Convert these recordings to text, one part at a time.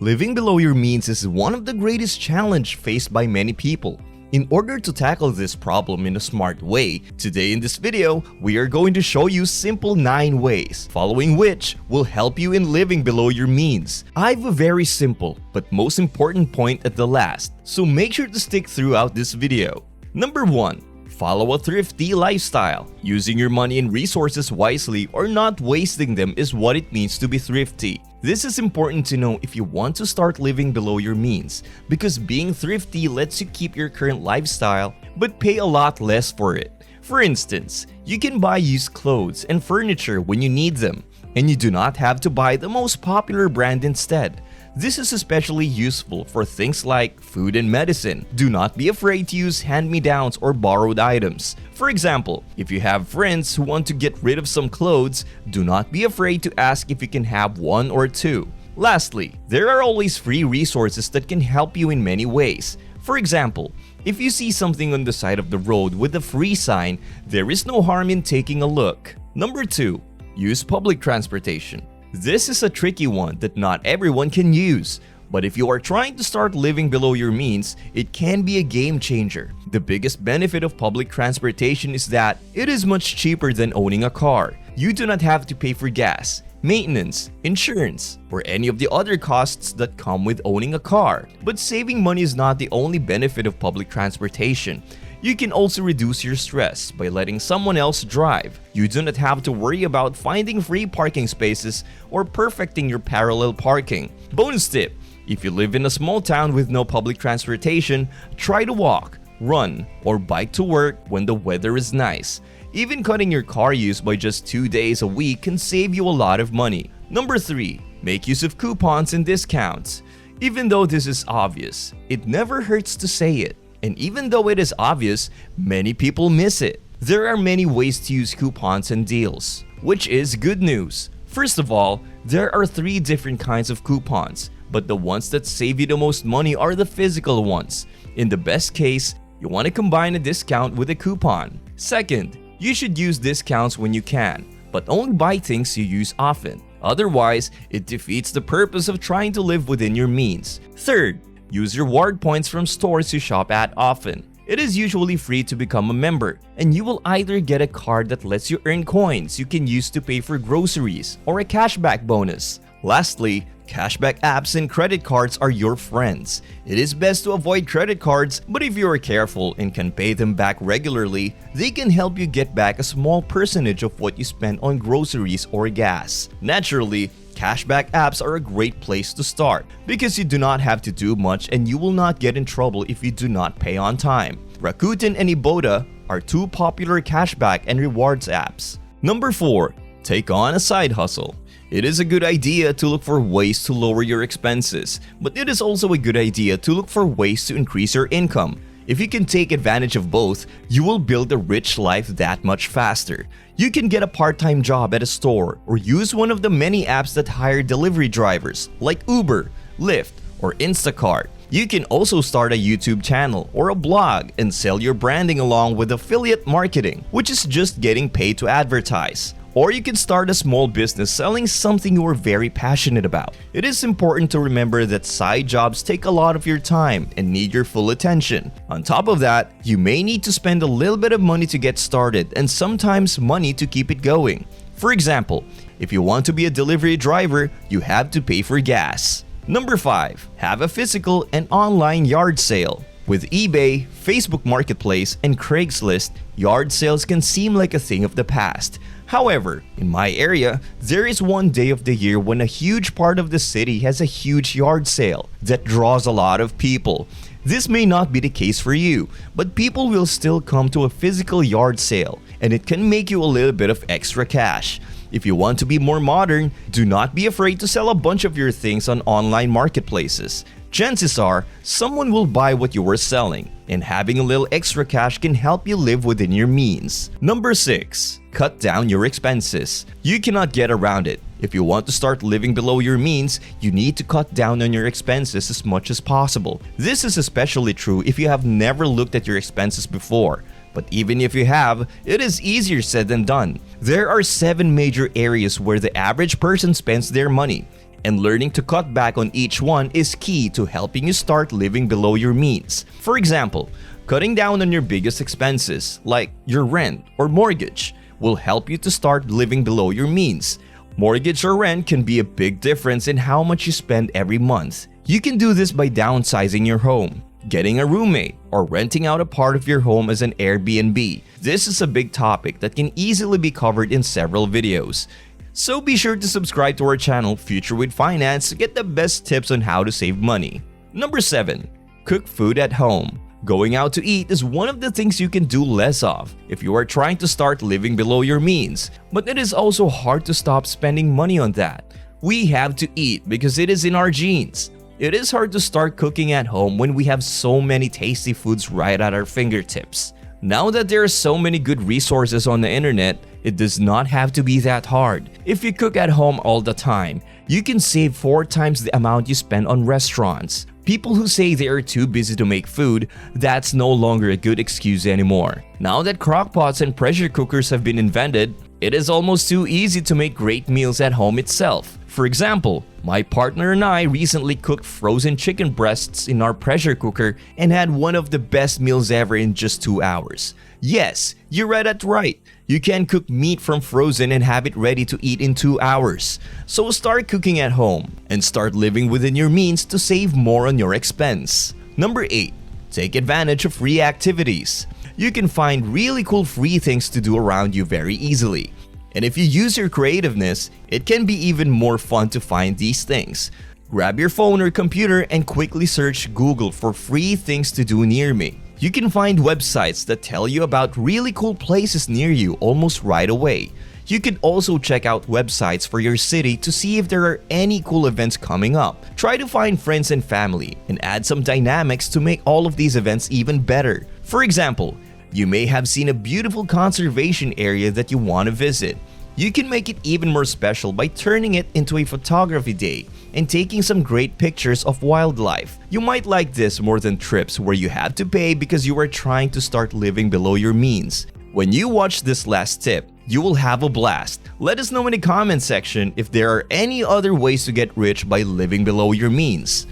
Living below your means is one of the greatest challenges faced by many people. In order to tackle this problem in a smart way, today in this video, we are going to show you simple 9 ways, following which will help you in living below your means. I have a very simple but most important point at the last, so make sure to stick throughout this video. Number 1. Follow a thrifty lifestyle. Using your money and resources wisely or not wasting them is what it means to be thrifty. This is important to know if you want to start living below your means, because being thrifty lets you keep your current lifestyle but pay a lot less for it. For instance, you can buy used clothes and furniture when you need them, and you do not have to buy the most popular brand instead. This is especially useful for things like food and medicine. Do not be afraid to use hand-me-downs or borrowed items. For example, if you have friends who want to get rid of some clothes, do not be afraid to ask if you can have 1 or 2. Lastly, there are always free resources that can help you in many ways. For example, if you see something on the side of the road with a free sign, there is no harm in taking a look. Number 2. Use public transportation. This is a tricky one that not everyone can use, but if you are trying to start living below your means, it can be a game changer. The biggest benefit of public transportation is that it is much cheaper than owning a car. You do not have to pay for gas, maintenance, insurance, or any of the other costs that come with owning a car. But saving money is not the only benefit of public transportation. You can also reduce your stress by letting someone else drive. You do not have to worry about finding free parking spaces or perfecting your parallel parking. Bonus tip: if you live in a small town with no public transportation, try to walk, run, or bike to work when the weather is nice. Even cutting your car use by just 2 days a week can save you a lot of money. Number 3. Make use of coupons and discounts. Even though this is obvious, it never hurts to say it. And even though it is obvious, many people miss it. There are many ways to use coupons and deals, which is good news. First of all, there are 3 different kinds of coupons, but the ones that save you the most money are the physical ones. In the best case, you want to combine a discount with a coupon. Second, you should use discounts when you can, but only buy things you use often. Otherwise, it defeats the purpose of trying to live within your means. Third, use reward points from stores you shop at often. It is usually free to become a member, and you will either get a card that lets you earn coins you can use to pay for groceries or a cashback bonus. Lastly, cashback apps and credit cards are your friends. It is best to avoid credit cards, but if you are careful and can pay them back regularly, they can help you get back a small percentage of what you spend on groceries or gas. Naturally, cashback apps are a great place to start because you do not have to do much and you will not get in trouble if you do not pay on time. Rakuten and Ibotta are 2 popular cashback and rewards apps. Number 4. Take on a side hustle. It is a good idea to look for ways to lower your expenses, but it is also a good idea to look for ways to increase your income. If you can take advantage of both, you will build a rich life that much faster. You can get a part-time job at a store or use one of the many apps that hire delivery drivers like Uber, Lyft, or Instacart. You can also start a YouTube channel or a blog and sell your branding along with affiliate marketing, which is just getting paid to advertise. Or you can start a small business selling something you are very passionate about. It is important to remember that side jobs take a lot of your time and need your full attention. On top of that, you may need to spend a little bit of money to get started and sometimes money to keep it going. For example, if you want to be a delivery driver, you have to pay for gas. Number 5. Have a physical and online yard sale. With eBay, Facebook Marketplace, and Craigslist, yard sales can seem like a thing of the past. However, in my area, there is one day of the year when a huge part of the city has a huge yard sale that draws a lot of people. This may not be the case for you, but people will still come to a physical yard sale, and it can make you a little bit of extra cash. If you want to be more modern, do not be afraid to sell a bunch of your things on online marketplaces. Chances are, someone will buy what you are selling, and having a little extra cash can help you live within your means. Number 6. Cut down your expenses. You cannot get around it. If you want to start living below your means, you need to cut down on your expenses as much as possible. This is especially true if you have never looked at your expenses before. But even if you have, it is easier said than done. There are 7 major areas where the average person spends their money, And learning to cut back on each one is key to helping you start living below your means. For example, cutting down on your biggest expenses, like your rent or mortgage, will help you to start living below your means. Mortgage or rent can be a big difference in how much you spend every month. You can do this by downsizing your home, getting a roommate, or renting out a part of your home as an Airbnb. This is a big topic that can easily be covered in several videos. So be sure to subscribe to our channel, Future with Finance, to get the best tips on how to save money. Number 7. Cook food at home. Going out to eat is one of the things you can do less of if you are trying to start living below your means, but it is also hard to stop spending money on that. We have to eat because it is in our genes. It is hard to start cooking at home when we have so many tasty foods right at our fingertips. Now that there are so many good resources on the internet, it does not have to be that hard. If you cook at home all the time, you can save 4 times the amount you spend on restaurants. People who say they are too busy to make food, that's no longer a good excuse anymore. Now that crockpots and pressure cookers have been invented, it is almost too easy to make great meals at home itself. For example, my partner and I recently cooked frozen chicken breasts in our pressure cooker and had one of the best meals ever in just 2 hours. Yes, you read that right. You can cook meat from frozen and have it ready to eat in 2 hours. So start cooking at home and start living within your means to save more on your expense. Number 8. Take advantage of free activities. You can find really cool free things to do around you very easily. And if you use your creativeness, it can be even more fun to find these things. Grab your phone or computer and quickly search Google for free things to do near me. You can find websites that tell you about really cool places near you almost right away. You can also check out websites for your city to see if there are any cool events coming up. Try to find friends and family and add some dynamics to make all of these events even better. For example, you may have seen a beautiful conservation area that you want to visit. You can make it even more special by turning it into a photography day and taking some great pictures of wildlife. You might like this more than trips where you have to pay because you are trying to start living below your means. When you watch this last tip, you will have a blast. Let us know in the comment section if there are any other ways to get rich by living below your means.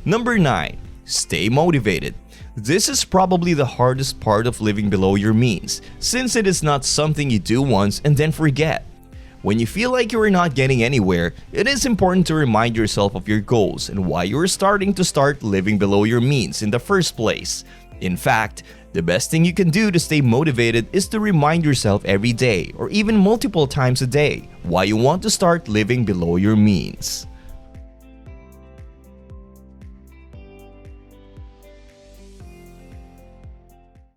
Number 9. Stay motivated. This is probably the hardest part of living below your means, since it is not something you do once and then forget. When you feel like you are not getting anywhere, it is important to remind yourself of your goals and why you are starting to start living below your means in the first place. In fact, the best thing you can do to stay motivated is to remind yourself every day or even multiple times a day why you want to start living below your means.